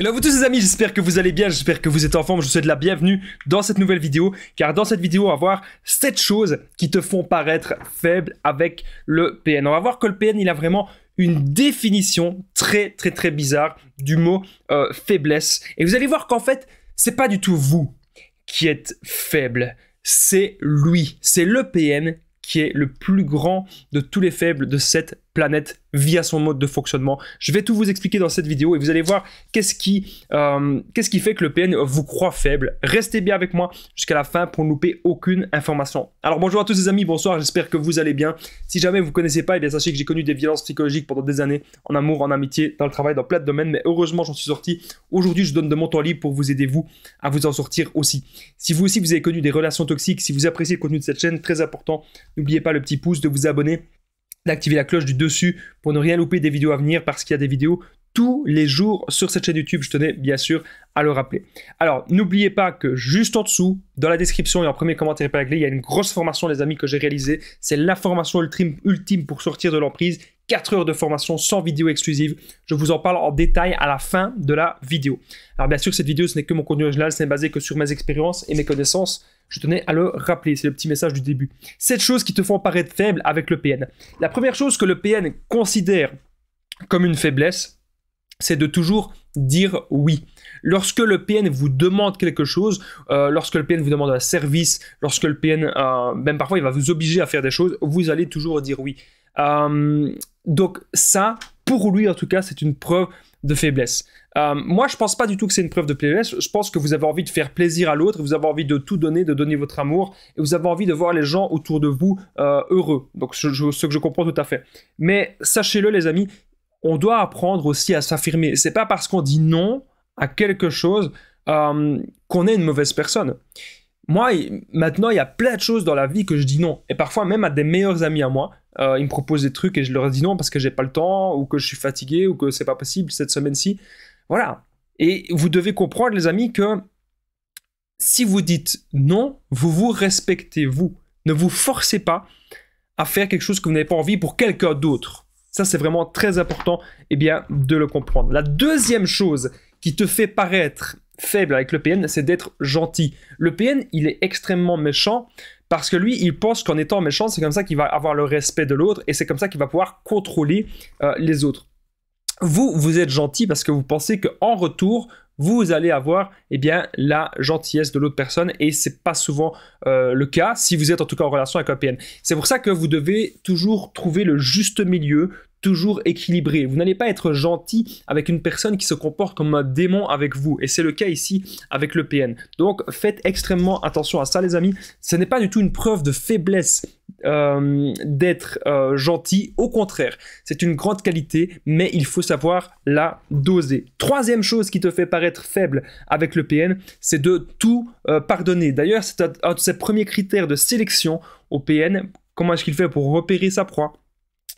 Hello à vous tous les amis, j'espère que vous allez bien, j'espère que vous êtes en forme, je vous souhaite la bienvenue dans cette nouvelle vidéo, car dans cette vidéo on va voir 7 choses qui te font paraître faible avec le PN. On va voir que le PN il a vraiment une définition très bizarre du mot faiblesse, et vous allez voir qu'en fait c'est pas du tout vous qui êtes faible, c'est lui, c'est le PN qui est le plus grand de tous les faibles de cette planète via son mode de fonctionnement. Je vais tout vous expliquer dans cette vidéo et vous allez voir qu'est-ce qui fait que le PN vous croit faible. Restez bien avec moi jusqu'à la fin pour ne louper aucune information. Alors bonjour à tous les amis, bonsoir, j'espère que vous allez bien. Si jamais vous ne connaissez pas, eh bien sachez que j'ai connu des violences psychologiques pendant des années, en amour, en amitié, dans le travail, dans plein de domaines, mais heureusement j'en suis sorti. Aujourd'hui je donne de mon temps libre pour vous aider vous à vous en sortir aussi. Si vous aussi vous avez connu des relations toxiques, si vous appréciez le contenu de cette chaîne, très important, n'oubliez pas le petit pouce, de vous abonner, d'activer la cloche du dessus pour ne rien louper des vidéos à venir, parce qu'il y a des vidéos tous les jours sur cette chaîne YouTube, je tenais bien sûr à le rappeler. Alors n'oubliez pas que juste en dessous, dans la description et en premier commentaire épinglé, il y a une grosse formation les amis que j'ai réalisée, c'est la formation ultime pour sortir de l'emprise, 4 heures de formation sans vidéo exclusive, je vous en parle en détail à la fin de la vidéo. Alors bien sûr cette vidéo ce n'est que mon contenu original, ce n'est basé que sur mes expériences et mes connaissances. Je tenais à le rappeler, c'est le petit message du début. 7 choses qui te font paraître faible avec le PN. La première chose que le PN considère comme une faiblesse, c'est de toujours dire oui. Lorsque le PN vous demande quelque chose, lorsque le PN vous demande un service, lorsque le PN, même parfois il va vous obliger à faire des choses, vous allez toujours dire oui. Donc ça, pour lui en tout cas, c'est une preuve de faiblesse. Moi, je pense pas du tout que c'est une preuve de faiblesse. Je pense que vous avez envie de faire plaisir à l'autre, vous avez envie de tout donner, de donner votre amour, et vous avez envie de voir les gens autour de vous heureux. Donc, ce que je comprends tout à fait. Mais sachez-le, les amis, on doit apprendre aussi à s'affirmer. C'est pas parce qu'on dit non à quelque chose qu'on est une mauvaise personne. Moi, maintenant, il y a plein de choses dans la vie que je dis non. Et parfois, même à des meilleurs amis à moi, ils me proposent des trucs et je leur dis non parce que j'ai pas le temps, ou que je suis fatigué, ou que c'est pas possible cette semaine-ci. Voilà. Et vous devez comprendre, les amis, que si vous dites non, vous vous respectez, vous. Ne vous forcez pas à faire quelque chose que vous n'avez pas envie pour quelqu'un d'autre. Ça, c'est vraiment très important de le comprendre. La deuxième chose qui te fait paraître faible avec le PN, c'est d'être gentil. Le PN, il est extrêmement méchant parce que lui, il pense qu'en étant méchant, c'est comme ça qu'il va avoir le respect de l'autre et c'est comme ça qu'il va pouvoir contrôler les autres. Vous êtes gentil parce que vous pensez qu'en retour, vous allez avoir la gentillesse de l'autre personne et c'est pas souvent le cas si vous êtes en tout cas en relation avec un PN. C'est pour ça que vous devez toujours trouver le juste milieu, toujours équilibré. Vous n'allez pas être gentil avec une personne qui se comporte comme un démon avec vous. Et c'est le cas ici avec le PN. Donc faites extrêmement attention à ça les amis. Ce n'est pas du tout une preuve de faiblesse d'être gentil. Au contraire, c'est une grande qualité, mais il faut savoir la doser. Troisième chose qui te fait paraître faible avec le PN, c'est de tout pardonner. D'ailleurs, c'est un de ses premiers critères de sélection au PN. Comment est-ce qu'il fait pour repérer sa proie?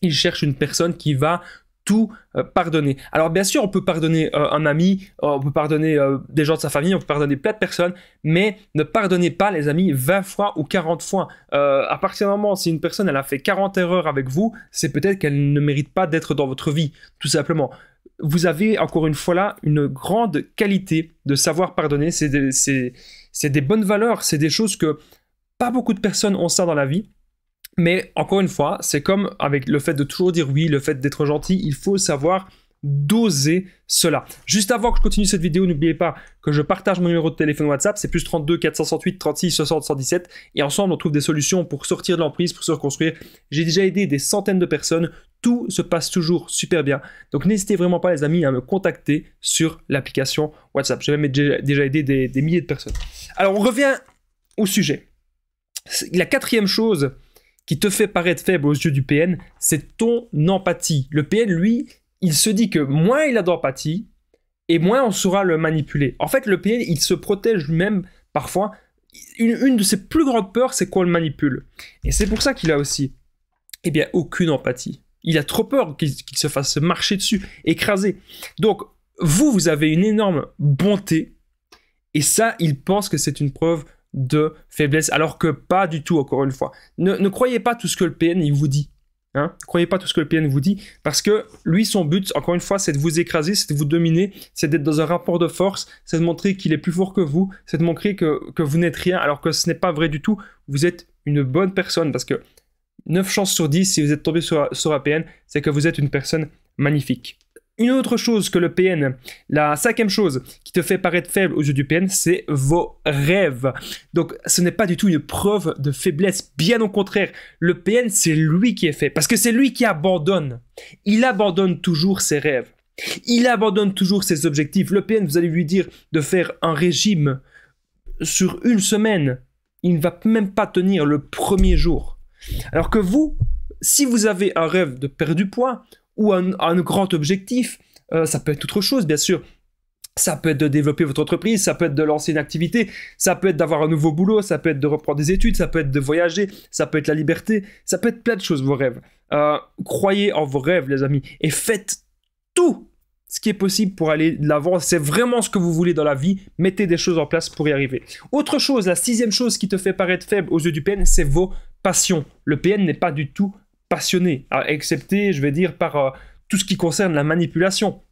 Il cherche une personne qui va tout pardonner. Alors bien sûr, on peut pardonner un ami, on peut pardonner des gens de sa famille, on peut pardonner plein de personnes, mais ne pardonnez pas les amis 20 fois ou 40 fois. À partir du moment où si une personne elle a fait 40 erreurs avec vous, c'est peut-être qu'elle ne mérite pas d'être dans votre vie, tout simplement. Vous avez encore une fois là une grande qualité de savoir pardonner, c'est des bonnes valeurs, c'est des choses que pas beaucoup de personnes ont ça dans la vie. Mais encore une fois, c'est comme avec le fait de toujours dire oui, le fait d'être gentil, il faut savoir doser cela. Juste avant que je continue cette vidéo, n'oubliez pas que je partage mon numéro de téléphone WhatsApp, c'est plus 32 468 36 60 117 et ensemble on trouve des solutions pour sortir de l'emprise, pour se reconstruire. J'ai déjà aidé des centaines de personnes, tout se passe toujours super bien. Donc n'hésitez vraiment pas les amis à me contacter sur l'application WhatsApp. J'ai même déjà aidé des milliers de personnes. Alors on revient au sujet. La quatrième chose qui te fait paraître faible aux yeux du PN, c'est ton empathie. Le PN, lui, il se dit que moins il a d'empathie, et moins on saura le manipuler. En fait, le PN, il se protège lui-même parfois. Une de ses plus grandes peurs, c'est qu'on le manipule. Et c'est pour ça qu'il a aussi, aucune empathie. Il a trop peur qu'il se fasse marcher dessus, écraser. Donc, vous avez une énorme bonté, et ça, il pense que c'est une preuve de faiblesse, alors que pas du tout, encore une fois. Ne croyez pas tout ce que le PN il vous dit. Hein, ne croyez pas tout ce que le PN vous dit, parce que lui, son but, encore une fois, c'est de vous écraser, c'est de vous dominer, c'est d'être dans un rapport de force, c'est de montrer qu'il est plus fort que vous, c'est de montrer que vous n'êtes rien, alors que ce n'est pas vrai du tout. Vous êtes une bonne personne, parce que 9 chances sur 10, si vous êtes tombé sur un PN, c'est que vous êtes une personne magnifique. Une autre chose que le PN, la cinquième chose qui te fait paraître faible aux yeux du PN, c'est vos rêves. Donc, ce n'est pas du tout une preuve de faiblesse. Bien au contraire, le PN, c'est lui qui est fait. Parce que c'est lui qui abandonne. Il abandonne toujours ses rêves. Il abandonne toujours ses objectifs. Le PN, vous allez lui dire de faire un régime sur une semaine. Il ne va même pas tenir le premier jour. Alors que vous, si vous avez un rêve de perdre du poids, ou un grand objectif, ça peut être autre chose, bien sûr. Ça peut être de développer votre entreprise, ça peut être de lancer une activité, ça peut être d'avoir un nouveau boulot, ça peut être de reprendre des études, ça peut être de voyager, ça peut être la liberté, ça peut être plein de choses, vos rêves. Croyez en vos rêves, les amis, et faites tout ce qui est possible pour aller de l'avant. C'est vraiment ce que vous voulez dans la vie, mettez des choses en place pour y arriver. Autre chose, la sixième chose qui te fait paraître faible aux yeux du PN, c'est vos passions. Le PN n'est pas du tout passionné, excepté, je vais dire, par tout ce qui concerne la manipulation.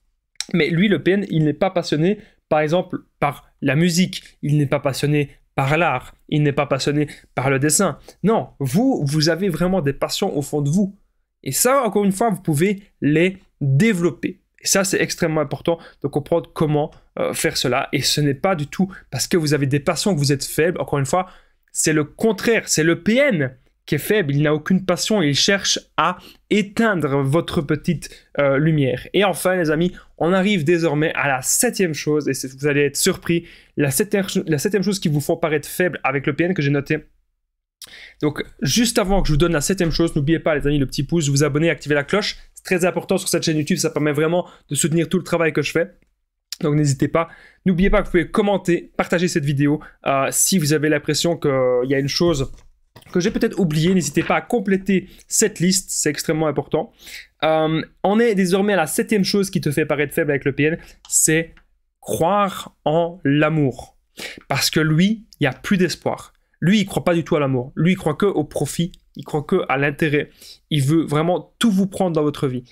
Mais lui, le PN, il n'est pas passionné, par exemple, par la musique. Il n'est pas passionné par l'art. Il n'est pas passionné par le dessin. Non, vous avez vraiment des passions au fond de vous. Et ça, encore une fois, vous pouvez les développer. Et ça, c'est extrêmement important de comprendre comment faire cela. Et ce n'est pas du tout parce que vous avez des passions que vous êtes faible. Encore une fois, c'est le contraire. C'est le PN qui est faible, il n'a aucune passion, il cherche à éteindre votre petite lumière. Et enfin, les amis, on arrive désormais à la septième chose, et vous allez être surpris, la septième chose qui vous font paraître faible avec le PN que j'ai noté. Donc, juste avant que je vous donne la septième chose, n'oubliez pas, les amis, le petit pouce, vous abonner, activer la cloche. C'est très important sur cette chaîne YouTube, ça permet vraiment de soutenir tout le travail que je fais. Donc n'hésitez pas. N'oubliez pas que vous pouvez commenter, partager cette vidéo. Si vous avez l'impression qu'il y a une chose que j'ai peut-être oublié, n'hésitez pas à compléter cette liste, c'est extrêmement important. On est désormais à la septième chose qui te fait paraître faible avec le PN, c'est croire en l'amour. Parce que lui, il n'y a plus d'espoir. Lui, il ne croit pas du tout à l'amour. Lui, il croit que au profit, il croit que à l'intérêt. Il veut vraiment tout vous prendre dans votre vie.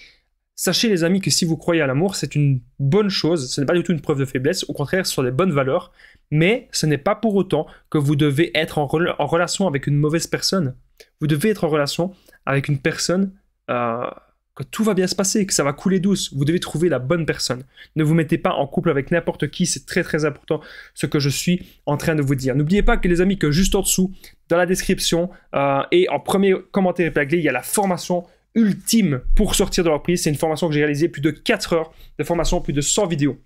Sachez les amis que si vous croyez à l'amour, c'est une bonne chose, ce n'est pas du tout une preuve de faiblesse, au contraire, ce sont des bonnes valeurs, mais ce n'est pas pour autant que vous devez être en relation avec une mauvaise personne. Vous devez être en relation avec une personne que tout va bien se passer, que ça va couler douce. Vous devez trouver la bonne personne. Ne vous mettez pas en couple avec n'importe qui, c'est très très important ce que je suis en train de vous dire. N'oubliez pas que les amis, que juste en dessous, dans la description et en premier commentaire épinglé, il y a la formation ultime pour sortir de l'emprise. C'est une formation que j'ai réalisée, plus de 4 heures de formation, plus de 100 vidéos.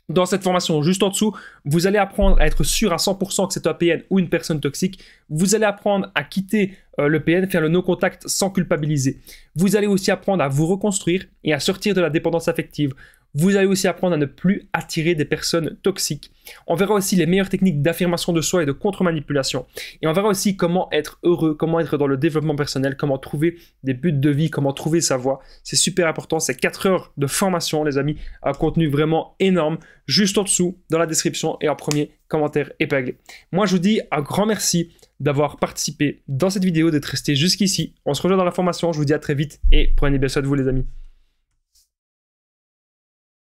Dans cette formation, juste en dessous, vous allez apprendre à être sûr à 100% que c'est un PN ou une personne toxique. Vous allez apprendre à quitter le PN, faire le no-contact sans culpabiliser. Vous allez aussi apprendre à vous reconstruire et à sortir de la dépendance affective. Vous allez aussi apprendre à ne plus attirer des personnes toxiques. On verra aussi les meilleures techniques d'affirmation de soi et de contre-manipulation. Et on verra aussi comment être heureux, comment être dans le développement personnel, comment trouver des buts de vie, comment trouver sa voie. C'est super important, c'est 4 heures de formation, les amis, un contenu vraiment énorme, juste en dessous, dans la description et en premier commentaire épinglé. Moi, je vous dis un grand merci d'avoir participé dans cette vidéo, d'être resté jusqu'ici. On se rejoint dans la formation, je vous dis à très vite et prenez bien soin de vous, les amis.